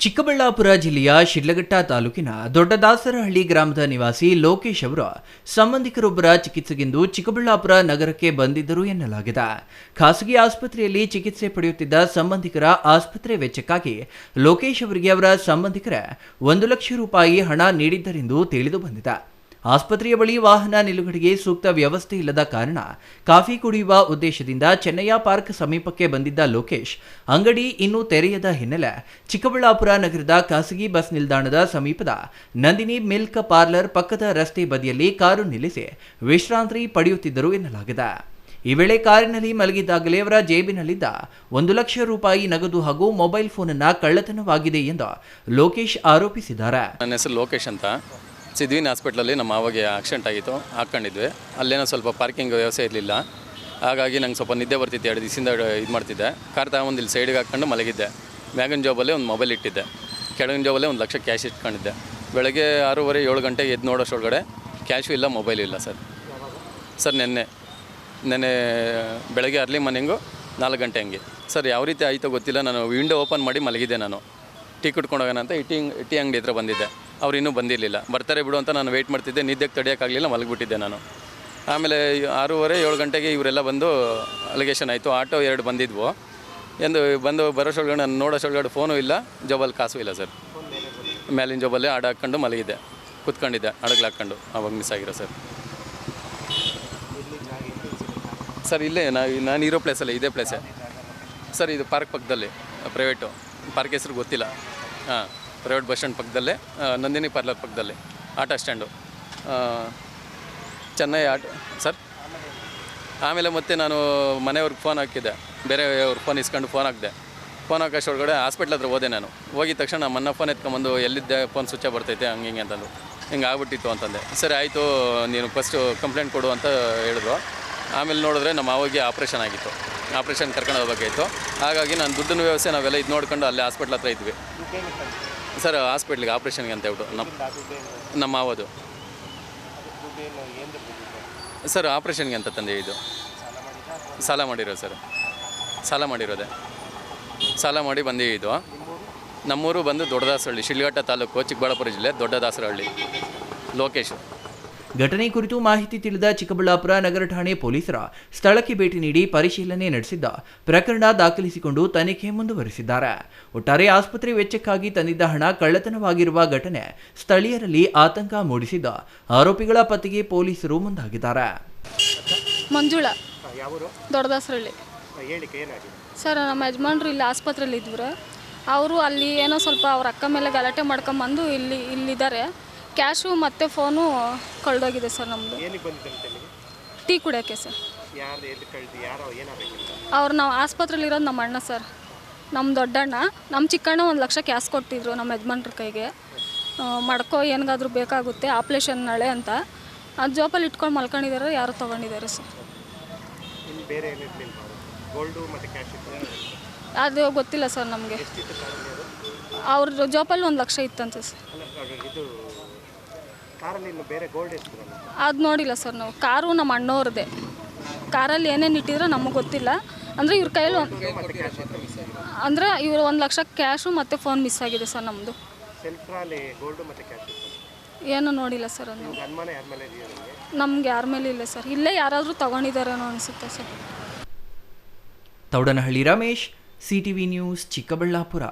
ಚಿಕ್ಕಬಳ್ಳಾಪುರ ಜಿಲ್ಲೆಯ ಶಿಡ್ಲಘಟ್ಟ ತಾಲೂಕಿನ ದೊಡ್ಡದಾಸರಹಳ್ಳಿ ಗ್ರಾಮದ ನಿವಾಸಿ ಲೋಕೇಶ್ ಅವರು ಸಂಬಂಧಿಕರೊಬ್ಬರ ಚಿಕಿತ್ಸೆಗೆಂದು ಚಿಕ್ಕಬಳ್ಳಾಪುರ ನಗರಕ್ಕೆ ಬಂದಿದ್ದರು ಎನ್ನಲಾಗಿದೆ. ಖಾಸಗಿ ಆಸ್ಪತ್ರೆಯಲ್ಲಿ ಚಿಕಿತ್ಸೆ ಪಡೆಯುತ್ತಿದ್ದ ಸಂಬಂಧಿಕರ ಆಸ್ಪತ್ರೆ ವೆಚ್ಚಕ್ಕಾಗಿ ಲೋಕೇಶ್ ಅವರಿಗೆ ಅವರ ಸಂಬಂಧಿಕರ 1 ಲಕ್ಷ ರೂಪಾಯಿ ಹಣ ನೀಡಿದ್ದರೆಂದು ತಿಳಿದು ಬಂದಿದೆ. ಆಸ್ಪತ್ರೆಯ ಬಳಿ ವಾಹನ ನಿಲುಗಡೆಗೆ ಸೂಕ್ತ ವ್ಯವಸ್ಥೆ ಇಲ್ಲದ ಕಾರಣ ಕಾಫಿ ಕುಡಿಯುವ ಉದ್ದೇಶದಿಂದ ಚೆನ್ನಯ್ಯ ಪಾರ್ಕ್ ಸಮೀಪಕ್ಕೆ ಬಂದಿದ್ದ ಲೋಕೇಶ್ ಅಂಗಡಿ ಇನ್ನೂ ತೆರೆಯದ ಹಿನ್ನೆಲೆ ಚಿಕ್ಕಬಳ್ಳಾಪುರ ನಗರದ ಖಾಸಗಿ ಬಸ್ ನಿಲ್ದಾಣದ ಸಮೀಪದ ನಂದಿನಿ ಮಿಲ್ಕ್ ಪಾರ್ಲರ್ ಪಕ್ಕದ ರಸ್ತೆ ಬದಿಯಲ್ಲಿ ಕಾರು ನಿಲ್ಲಿಸಿ ವಿಶ್ರಾಂತಿ ಪಡೆಯುತ್ತಿದ್ದರು ಎನ್ನಲಾಗಿದೆ. ಈ ವೇಳೆ ಕಾರಿನಲ್ಲಿ ಮಲಗಿದ್ದಾಗಲೇ ಅವರ ಜೇಬಿನಲ್ಲಿದ್ದ 1 ಲಕ್ಷ ರೂಪಾಯಿ ನಗದು ಹಾಗೂ ಮೊಬೈಲ್ ಫೋನ್ ಅನ್ನು ಕಳ್ಳತನವಾಗಿದೆ ಎಂದು ಲೋಕೇಶ್ ಆರೋಪಿಸಿದ್ದಾರೆ. ನನ್ನ ಹೆಸರು ಲೋಕೇಶ್ ಅಂತ. ಸಿದ್ವಿನ್ ಹಾಸ್ಪಿಟ್ಲಲ್ಲಿ ನಮ್ಮ ಮಾವಗೆ ಆಕ್ಸಿಡೆಂಟ್ ಆಗಿತ್ತು, ಹಾಕ್ಕೊಂಡಿದ್ವಿ. ಅಲ್ಲೇನೋ ಸ್ವಲ್ಪ ಪಾರ್ಕಿಂಗ್ ವ್ಯವಸ್ಥೆ ಇರಲಿಲ್ಲ, ಹಾಗಾಗಿ ನಂಗೆ ಸ್ವಲ್ಪ ನಿದ್ದೆ ಬರ್ತಿತ್ತು. 2 ದಿವಸದಿಂದ ಇದು ಮಾಡ್ತಿದ್ದೆ. ಕಾರ್ ತಗೊಂಡು ಇಲ್ಲಿ ಸೈಡಿಗೆ ಹಾಕ್ಕೊಂಡು ಮಲಗಿದ್ದೆ. ಮ್ಯಾಗಿನ ಜಾಬಲ್ಲೇ ಒಂದು ಮೊಬೈಲ್ ಇಟ್ಟಿದ್ದೆ, ಕೆಳಗಿನ ಜಾಬಲ್ಲೇ 1 ಲಕ್ಷ ಕ್ಯಾಶ್ ಇಟ್ಕೊಂಡಿದ್ದೆ. ಬೆಳಗ್ಗೆ 6:30 7 ಗಂಟೆಗೆ ಎದ್ದು ನೋಡೋಷ್ಟೊಳಗಡೆ ಕ್ಯಾಶು ಇಲ್ಲ, ಮೊಬೈಲ್ ಇಲ್ಲ ಸರ್. ನೆನ್ನೆ ಬೆಳಗ್ಗೆ ಅರ್ಲಿ ಮಾರ್ನಿಂಗು 4 ಗಂಟೆ ಹಂಗೆ ಸರ್. ಯಾವ ರೀತಿ ಆಯಿತೋ ಗೊತ್ತಿಲ್ಲ, ನಾನು ವಿಂಡೋ ಓಪನ್ ಮಾಡಿ ಮಲಗಿದ್ದೆ. ನಾನು ಟೀ ಕುಟ್ಕೊಂಡು ಹೋಗೋಣ ಅಂತ ಟೀ ಅಂಗಡಿ ಹತ್ರ ಬಂದಿದ್ದೆ. ಅವ್ರು ಇನ್ನೂ ಬಂದಿರಲಿಲ್ಲ. ಬರ್ತಾರೆ ಬಿಡು ಅಂತ ನಾನು ವೆಯ್ಟ್ ಮಾಡ್ತಿದ್ದೆ. ನಿದ್ದೆಗೆ ತಡೆಯೋಕ್ಕಾಗಲಿಲ್ಲ, ಮಲಗಿಬಿಟ್ಟಿದ್ದೆ ನಾನು. ಆಮೇಲೆ 6:30 7 ಗಂಟೆಗೆ ಇವರೆಲ್ಲ ಬಂದು ಅಲಿಗೇಷನ್ ಆಯಿತು. ಆಟೋ 2 ಬಂದಿದ್ವು. ಬರೋಷ್ಟೊಳಗಡೆ ನಾನು ನೋಡೋಷ್ಟೊಳಗಡೆ ಫೋನು ಇಲ್ಲ, ಜಾಬಲ್ಲಿ ಕಾಸು ಇಲ್ಲ ಸರ್. ಮೇಲಿನ ಜಾಬಲ್ಲೇ ಹಾಡು ಹಾಕ್ಕೊಂಡು ಮಲಗಿದ್ದೆ, ಕೂತ್ಕೊಂಡಿದ್ದೆ ಹಡಗ್ಲು ಹಾಕ್ಕೊಂಡು. ಆವಾಗ ಮಿಸ್ ಆಗಿರೋ ಸರ್. ಇಲ್ಲೇ ನಾನು ಇರೋ ಪ್ಲೇಸಲ್ಲೇ, ಇದೇ ಪ್ಲೇಸೇ ಸರ್. ಇದು ಪಾರ್ಕ್ ಪಕ್ಕದಲ್ಲಿ, ಪ್ರೈವೇಟು ಪಾರ್ಕ್ ಹೆಸರು ಗೊತ್ತಿಲ್ಲ. ಪ್ರೈವೇಟ್ ಬಸ್ ಸ್ಟ್ಯಾಂಡ್ ಪಕ್ಕದಲ್ಲೇ, ನಂದಿನಿ ಪಾರ್ಲರ್ ಪಕ್ಕದಲ್ಲೇ, auto stand, Chennai auto sir. ಆಮೇಲೆ ಮತ್ತೆ ನಾನು ಮನೆಯವ್ರಿಗೆ ಫೋನ್ ಹಾಕಿದ್ದೆ, ಬೇರೆಯವ್ರಿಗೆ ಫೋನ್ ಇಸ್ಕೊಂಡು ಫೋನ್ ಹಾಕೋಷ್ಟೊಳಗಡೆ ಹಾಸ್ಪಿಟ್ಲ್ ಹತ್ರ ಹೋದೆ. ನಾನು ಹೋಗಿದ ತಕ್ಷಣ ನಮ್ಮ ಫೋನ್ ಎತ್ಕೊಂಬಂದು ಎಲ್ಲಿದ್ದೆ, ಫೋನ್ ಸ್ವಿಚ್ ಬರ್ತೈತೆ ಹಂಗೆ ಅಂತಂದು. ಹಿಂಗೆ ಆಗ್ಬಿಟ್ಟಿತ್ತು ಅಂತಂದೆ. ಸರಿ ಆಯಿತು, ನೀನು ಫಸ್ಟು ಕಂಪ್ಲೇಂಟ್ ಕೊಡು ಅಂತ ಹೇಳಿದ್ರು. ಆಮೇಲೆ ನೋಡಿದ್ರೆ ನಮ್ಮ ಮಾವಿಗೆ ಆಪ್ರೇಷನ್ ಆಗಿತ್ತು, ಆಪ್ರೇಷನ್ ಕರ್ಕೊಂಡು ಹೋಗಬೇಕಾಯಿತು. ಹಾಗಾಗಿ ನಾನು ದುಡ್ಡಿನ ವ್ಯವಸ್ಥೆ ನಾವೆಲ್ಲ ಇದು ನೋಡ್ಕೊಂಡು ಅಲ್ಲೇ ಹಾಸ್ಪಿಟ್ಲ್ ಹತ್ರ ಇದ್ವಿ ಸರ್. ಹಾಸ್ಪಿಟ್ಲಿಗೆ ಆಪ್ರೇಷನ್ಗೆ ಅಂತ ಹೇಳ್ಬಿಟ್ಟು ನಮ್ಮ ಮಾವದು ಸರ್. ಆಪ್ರೇಷನ್ಗೆ ಅಂತ ತಂದೆ ಇದು ಸಾಲ ಮಾಡಿರೋದು ಸರ್. ಸಾಲ ಮಾಡಿ ಬಂದಿದ್ದು. ನಮ್ಮೂರು ಬಂದು ದೊಡ್ಡದಾಸರಹಳ್ಳಿ, ಶಿಡ್ಲಘಟ್ಟ ತಾಲೂಕು, ಚಿಕ್ಕಬಳ್ಳಾಪುರ ಜಿಲ್ಲೆ, ದೊಡ್ಡದಾಸರಹಳ್ಳಿ. ಲೋಕೇಶ್. ಘಟನೆ ಕುರಿತು ಮಾಹಿತಿ ತಿಳಿದ ಚಿಕ್ಕಬಳ್ಳಾಪುರ ನಗರ ಠಾಣೆ ಪೊಲೀಸರು ಸ್ಥಳಕ್ಕೆ ಭೇಟಿ ನೀಡಿ ಪರಿಶೀಲನೆ ನಡೆಸಿದ್ದ ಪ್ರಕರಣ ದಾಖಲಿಸಿಕೊಂಡು ತನಿಖೆ ಮುಂದುವರೆಸಿದ್ದಾರೆ. ಒಟ್ಟಾರೆ ಆಸ್ಪತ್ರೆ ವೆಚ್ಚಕ್ಕಾಗಿ ತಂದಿದ್ದ ಹಣ ಕಳ್ಳತನವಾಗಿರುವ ಘಟನೆ ಸ್ಥಳೀಯರಲ್ಲಿ ಆತಂಕ ಮೂಡಿಸಿದ್ದ ಆರೋಪಿಗಳ ಪತ್ತೆಗೆ ಪೊಲೀಸರು ಮುಂದಾಗಿದ್ದಾರೆ. ಮಂಜುಳಾ, ದೊಡ್ಡದಾಸರಹಳ್ಳಿ ಸರ್. ನಮ್ಮ ಯಜಮಾನ್ರು ಇಲ್ಲಿ ಆಸ್ಪತ್ರೆಯಲ್ಲಿ ಇದ್ವರು. ಅವರು ಅಲ್ಲಿ ಏನೋ ಸ್ವಲ್ಪ ಅವ್ರ ಅಕ್ಕ ಮೇಲೆ ಗಲಾಟೆ ಮಾಡ್ಕೊಂಬಂದು ಇಲ್ಲಿದ್ದಾರೆ. ಕ್ಯಾಶು ಮತ್ತು ಫೋನು ಕಳೆದೋಗಿದೆ ಸರ್. ನಮ್ಮದು ಟೀ ಕುಡಿಯೋಕ್ಕೆ ಸರ್. ಅವ್ರು ನಾವು ಆಸ್ಪತ್ರೆಯಲ್ಲಿರೋದು ನಮ್ಮ ಅಣ್ಣ ಸರ್, ನಮ್ಮ ದೊಡ್ಡಣ್ಣ. ನಮ್ಮ ಚಿಕ್ಕಣ್ಣ 1 ಲಕ್ಷ ಕ್ಯಾಶ್ ಕೊಟ್ಟಿದ್ರು ನಮ್ಮ ಯಜಮಾನ್ರ ಕೈಗೆ. ಮಡ್ಕೋ ಏನಾದರೂ ಬೇಕಾಗುತ್ತೆ, ಆಪ್ರೇಷನ್ ನಾಳೆ ಅಂತ. ಅದು ಜಾಬಲ್ಲಿ ಇಟ್ಕೊಂಡು ಮಲ್ಕೊಂಡಿದ್ದಾರೆ, ಯಾರು ತೊಗೊಂಡಿದ್ದಾರೆ ಸರ್. ಅದು ಗೊತ್ತಿಲ್ಲ ಸರ್ ನಮಗೆ. ಅವ್ರ ಜಾಬಲ್ಲಿ 1 ಲಕ್ಷ ಇತ್ತಂತೆ ಸರ್. ಅದು ನೋಡಿಲ್ಲ ಸರ್ ನಾವು. ಕಾರು ನಮ್ಮ ಅಣ್ಣವ್ರದ್ದೇ. ಕಾರಲ್ಲಿ ಏನೇನು ಇಟ್ಟಿದ್ರೆ ನಮಗೆ ಗೊತ್ತಿಲ್ಲ. ಅಂದರೆ ಇವ್ರ ಕೈಯಲ್ಲಿ ಅಂದರೆ ಇವರು 1 ಲಕ್ಷ ಕ್ಯಾಶು ಮತ್ತು ಫೋನ್ ಮಿಸ್ ಆಗಿದೆ ಸರ್. ನಮ್ಮದು ಏನೂ ನೋಡಿಲ್ಲ ಸರ್. ಅದು ನಮ್ಗೆ ಯಾರ ಮೇಲೆ ಇಲ್ಲ ಸರ್. ಇಲ್ಲೇ ಯಾರಾದರೂ ತೊಗೊಂಡಿದ್ದಾರೇನೋ ಅನಿಸುತ್ತೆ sir. Thoudanahalli Ramesh, CTV news, Chikkaballapur.